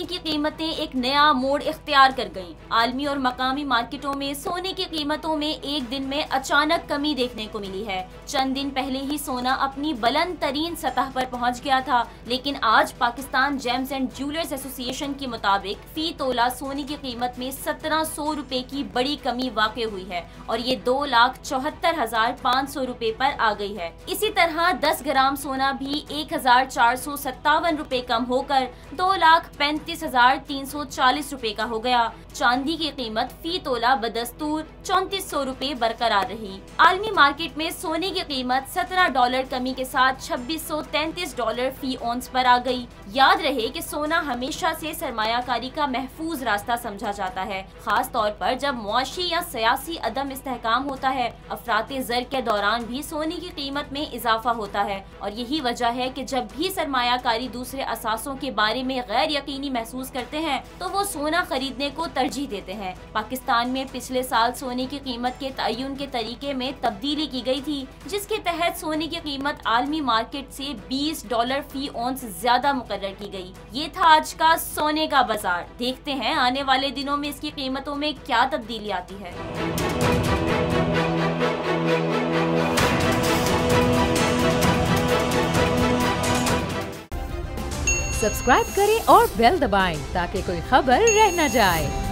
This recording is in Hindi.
की कीमतें एक नया मोड़ इख्तियार कर गईं। आलमी और मकामी मार्केटों में सोने की कीमतों में एक दिन में अचानक कमी देखने को मिली है। चंद दिन पहले ही सोना अपनी बुलंद तरीन सतह पर पहुंच गया था, लेकिन आज Pakistan James and jewellers association के मुताबिक फी तोला सोने की कीमत में 1700 रुपए की बड़ी कमी वाक़ हुई है और ये 2,74,500 रुपए पर आ गई है। इसी तरह 10 ग्राम सोना भी 1,457 रुपए कम होकर 2,35,340 रुपए का हो गया। चांदी की कीमत फी तोला बदस्तूर 3400 रुपए बरकरार रही। आलमी मार्केट में सोने की कीमत $17 कमी के साथ $2633 फी औंस पर आ गई। याद रहे कि सोना हमेशा से सरमायाकारी का महफूज रास्ता समझा जाता है, खास तौर पर जब मुआशी या सियासी अदम इस्तेहकाम होता है। अफराते ज़र के दौरान भी सोने की कीमत में इजाफा होता है और यही वजह है कि जब भी सरमायाकारी दूसरे असासों के बारे में गैर यकीनी महसूस करते हैं तो वो सोना खरीदने को तरजीह देते हैं। पाकिस्तान में पिछले साल सोने की कीमत के तयन के तरीके में तब्दीली की गई थी, जिसके तहत सोने की कीमत आलमी मार्केट से $20 फी औंस ज्यादा मुकर्रर की गई। ये था आज का सोने का बाजार। देखते हैं आने वाले दिनों में इसकी कीमतों में क्या तब्दीली आती है। सब्सक्राइब करें और बेल दबाएं ताकि कोई खबर रह न जाए।